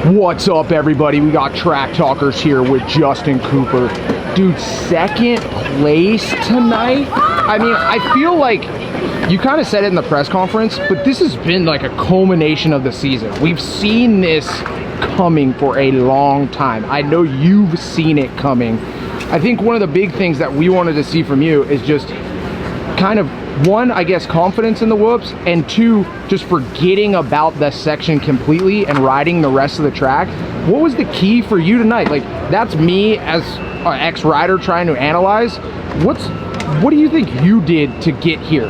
What's up, everybody? We got Track Talkers here with Justin Cooper. Dude, second place tonight? I mean, I feel like you kind of said it in the press conference, but this has been like a culmination of the season. We've seen this coming for a long time. I know you've seen it coming. I think one of the big things that we wanted to see from you is just kind of, one, I guess, confidence in the whoops, and two, just forgetting about the section completely and riding the rest of the track. What was the key for you tonight? Like, that's me as an ex-rider trying to analyze. What do you think you did to get here?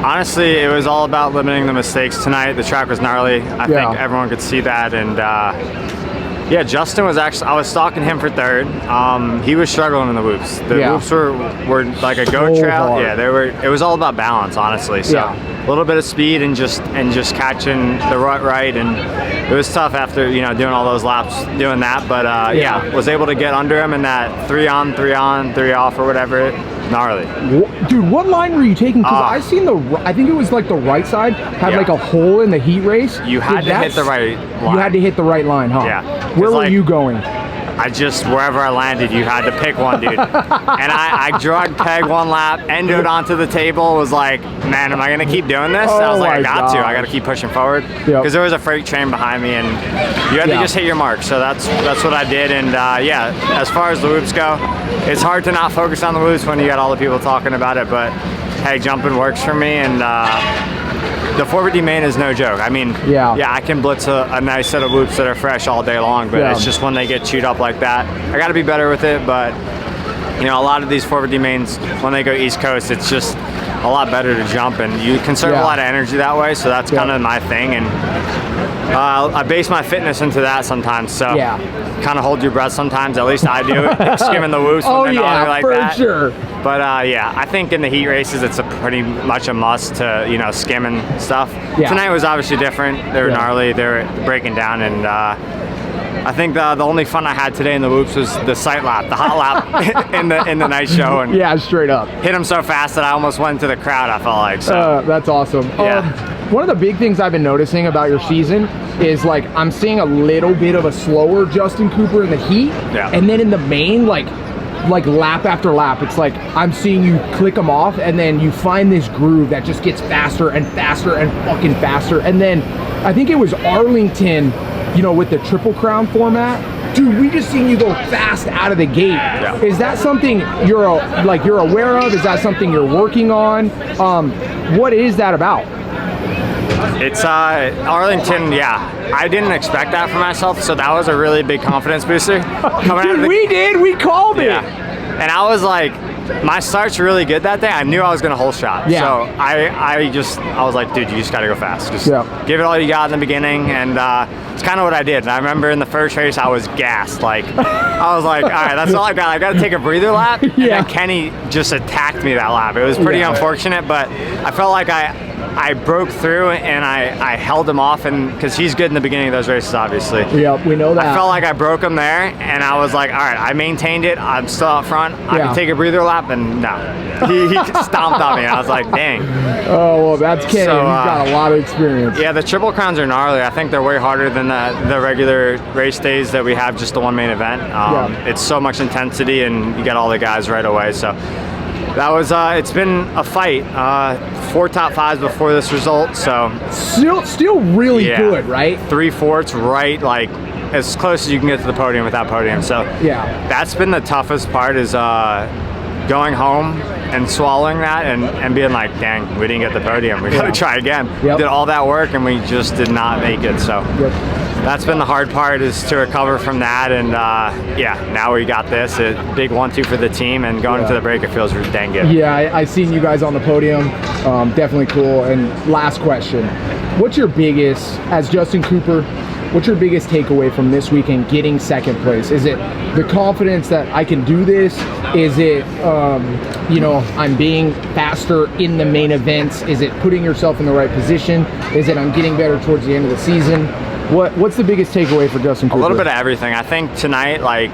Honestly, it was all about limiting the mistakes tonight. The track was gnarly. I think everyone could see that, and yeah, Justin was actually, I was stalking him for third. He was struggling in the whoops. The whoops were like a goat trail. Hard. Yeah, it was all about balance, honestly. So a little bit of speed and just catching the rut right, and it was tough after, you know, doing all those laps doing that. But yeah, was able to get under him in that 3 on, 3 off or whatever. Gnarly. Dude, what line were you taking? Because I seen I think it was like the right side had like a hole in the heat race. You had to hit the right line. You had to hit the right line, huh? Yeah. Where were you going? I just, wherever I landed, you had to pick one, dude. And I drug peg one lap, ended onto the table, was like, man, am I going to keep doing this? I was like, I got to keep pushing forward. Because there was a freight train behind me, and you had to just hit your mark. So that's what I did. And yeah, as far as the whoops go, it's hard to not focus on the whoops when you got all the people talking about it. But hey, jumping works for me. And the 450 main is no joke. I mean, yeah, I can blitz a nice set of whoops that are fresh all day long, but it's just when they get chewed up like that. I got to be better with it, but you know, a lot of these 450 mains, when they go East Coast, it's just a lot better to jump, and you conserve a lot of energy that way, so that's kind of my thing, and I base my fitness into that sometimes, so kind of hold your breath sometimes, at least I do, skimming the whoops when they're gnarly like that. Sure. But yeah, I think in the heat races, it's pretty much a must to, you know, skimming stuff. Tonight was obviously different. They were gnarly, they were breaking down, and I think the only fun I had today in the whoops was the sight lap, the hot lap in the night show. And straight up. Hit them so fast that I almost went into the crowd, I felt like. So that's awesome. One of the big things I've been noticing about your season is, like, I'm seeing a little bit of a slower Justin Cooper in the heat, and then in the main, like lap after lap, it's like I'm seeing you click them off, and then you find this groove that just gets faster and faster and fucking faster. And then I think it was Arlington, you know, with the Triple Crown format. Dude, we just seen you go fast out of the gate. Is that something you're aware of? Is that something you're working on? What is that about? It's Arlington, I didn't expect that for myself, so that was a really big confidence booster. Dude, we called it. And I was like, my start's really good that day. I knew I was gonna hole shot. So I was like, dude, you just gotta go fast. Just give it all you got in the beginning, and it's kind of what I did. And I remember in the first race, I was gassed. Like, I was like, all right, that's all I got. I gotta take a breather lap. And then Kenny just attacked me that lap. It was pretty unfortunate, but I felt like I broke through, and I held him off, and because he's good in the beginning of those races, obviously. We know that. I felt like I broke him there, and I was like, all right, I maintained it. I'm still out front. I can take a breather lap, and no. He stomped on me, and I was like, dang. Oh, well, that's Kenny. So, he's got a lot of experience. Yeah, the Triple Crowns are gnarly. I think they're way harder than the regular race days that we have, just the one main event. It's so much intensity, and you get all the guys right away, so that was, it's been a fight. 4 top 5s before this result, so. Still really good, right? 3 fourths, right, like as close as you can get to the podium without podium. So that's been the toughest part, is going home and swallowing that and being like, dang, we didn't get the podium. We gotta try again. Did all that work, and we just did not make it, so. That's been the hard part, is to recover from that, and now we got this, a big 1-2 for the team, and going into the break, it feels dang good. I seen you guys on the podium, definitely cool. And last question, what's your biggest, as Justin Cooper, what's your biggest takeaway from this weekend getting second place? Is it the confidence that I can do this? Is it, you know, I'm being faster in the main events? Is it putting yourself in the right position? Is it I'm getting better towards the end of the season? What's the biggest takeaway for Justin Cooper? A little bit of everything. I think tonight, like,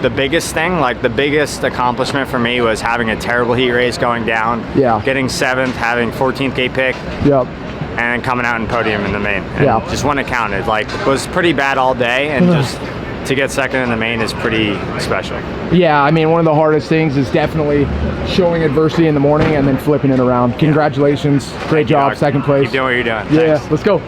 the biggest thing, like the biggest accomplishment for me was having a terrible heat race going down, getting 7th, having 14th gate pick, and coming out in podium in the main. And Yeah. just when it counted, like it was pretty bad all day, and just to get second in the main is pretty special. Yeah, I mean, one of the hardest things is definitely showing adversity in the morning and then flipping it around. Congratulations, great job, Dog. second place. Keep doing what you're doing. Yeah, Thanks. let's go.